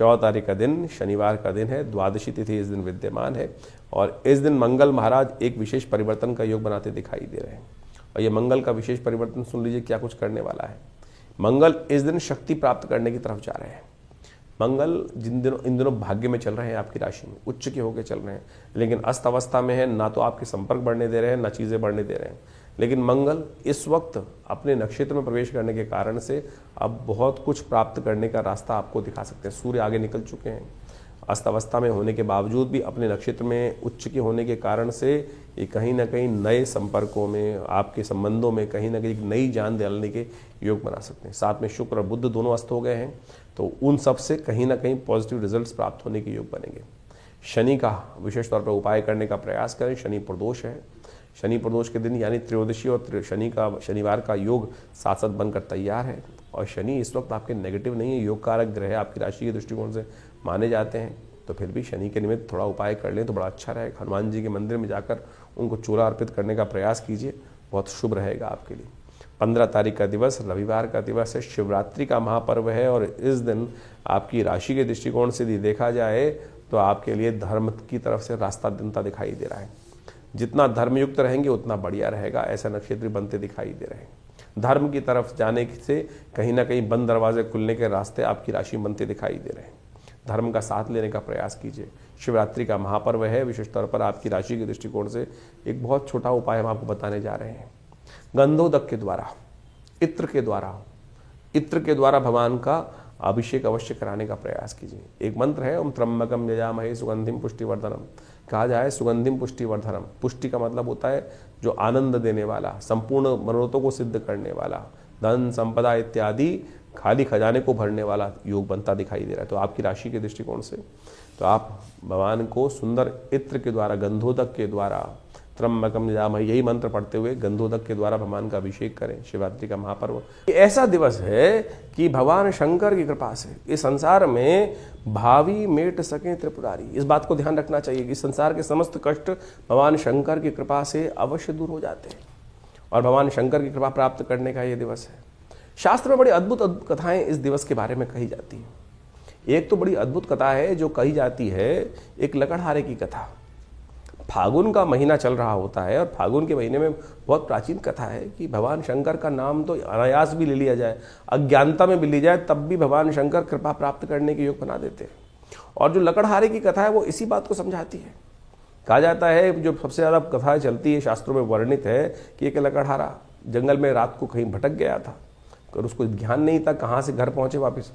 14 तारीख का दिन शनिवार का दिन है, द्वादशी तिथि इस दिन विद्यमान है और इस दिन मंगल महाराज एक विशेष परिवर्तन का योग बनाते दिखाई दे रहे हैं। और ये मंगल का विशेष परिवर्तन सुन लीजिए क्या कुछ करने वाला है। मंगल इस दिन शक्ति प्राप्त करने की तरफ जा रहे हैं। मंगल इन दिनों भाग्य में चल रहे हैं, आपकी राशि में उच्च के होकर चल रहे हैं, लेकिन अस्त अवस्था में है, ना तो आपके संपर्क बढ़ने दे रहे हैं ना चीज़ें बढ़ने दे रहे हैं। लेकिन मंगल इस वक्त अपने नक्षत्र में प्रवेश करने के कारण से अब बहुत कुछ प्राप्त करने का रास्ता आपको दिखा सकते हैं। सूर्य आगे निकल चुके हैं, अस्त अवस्था में होने के बावजूद भी अपने नक्षत्र में उच्च के होने के कारण से ये कहीं ना कहीं नए संपर्कों में, आपके संबंधों में कहीं ना कहीं एक नई जान डालने के योग बना सकते हैं। साथ में शुक्र और बुध दोनों अस्त हो गए हैं, तो उन सब से कहीं ना कहीं पॉजिटिव रिजल्ट्स प्राप्त होने के योग बनेंगे। शनि का विशेष तौर पर उपाय करने का प्रयास करें। शनि प्रदोष है, शनि प्रदोष के दिन यानी त्रयोदशी और शनिवार का योग साथ साथ बनकर तैयार है। और शनि इस वक्त आपके नेगेटिव नहीं है, योग कारक ग्रह आपकी राशि के दृष्टिकोण से माने जाते हैं, तो फिर भी शनि के निमित्त थोड़ा उपाय कर लें तो बड़ा अच्छा रहेगा। हनुमान जी के मंदिर में जाकर उनको चूल्हा अर्पित करने का प्रयास कीजिए, बहुत शुभ रहेगा आपके लिए। 15 तारीख का दिवस रविवार का दिवस है, शिवरात्रि का महापर्व है और इस दिन आपकी राशि के दृष्टिकोण से यदि देखा जाए तो आपके लिए धर्म की तरफ से रास्ता बनता दिखाई दे रहा है। जितना धर्मयुक्त रहेंगे उतना बढ़िया रहेगा, ऐसा नक्षत्र बनते दिखाई दे रहे हैं। धर्म की तरफ जाने से कहीं ना कहीं बंद दरवाजे खुलने के रास्ते आपकी राशि बनते दिखाई दे रहे हैं। धर्म का साथ लेने का प्रयास कीजिए। शिवरात्रि का महापर्व है, विशेष तौर पर आपकी राशि के दृष्टिकोण से एक बहुत छोटा उपाय हम आपको बताने जा रहे हैं। गंधोदक के द्वारा, इत्र के द्वारा भगवान का अभिषेक अवश्य कराने का प्रयास कीजिए। एक मंत्र है, ओम त्र्यंबकम यजामहे सुगंधिम पुष्टिवर्धनम। कहा जाए सुगंधिम पुष्टिवर्धनम, पुष्टि का मतलब होता है जो आनंद देने वाला, संपूर्ण मनोरथों को सिद्ध करने वाला, धन संपदा इत्यादि खाली खजाने को भरने वाला योग बनता दिखाई दे रहा है। तो आपकी राशि के दृष्टिकोण से तो आप भगवान को सुंदर इत्र के द्वारा, गंधोदक के द्वारा, त्र्यंबकम यजामहे यही मंत्र पढ़ते हुए गंधोदक के द्वारा भगवान का अभिषेक करें। शिवरात्रि का महापर्व ऐसा दिवस है कि भगवान शंकर की कृपा से इस संसार में भावी मेट सके त्रिपुरारी। इस बात को ध्यान रखना चाहिए कि संसार के समस्त कष्ट भगवान शंकर की कृपा से अवश्य दूर हो जाते हैं और भगवान शंकर की कृपा प्राप्त करने का ये दिवस है। शास्त्र में बड़ी अद्भुत अद्भुत कथाएं इस दिवस के बारे में कही जाती हैं। एक तो बड़ी अद्भुत कथा है जो कही जाती है, एक लकड़हारे की कथा। फागुन का महीना चल रहा होता है और फागुन के महीने में बहुत प्राचीन कथा है कि भगवान शंकर का नाम तो अनायास भी ले लिया जाए, अज्ञानता में भी ली जाए, तब भी भगवान शंकर कृपा प्राप्त करने के योग बना देते हैं। और जो लकड़हारे की कथा है वो इसी बात को समझाती है। कहा जाता है जो सबसे ज़्यादा कथाएं चलती है, शास्त्रों में वर्णित है कि एक लकड़हारा जंगल में रात को कहीं भटक गया था और उसको ध्यान नहीं था कहाँ से घर पहुँचे वापस,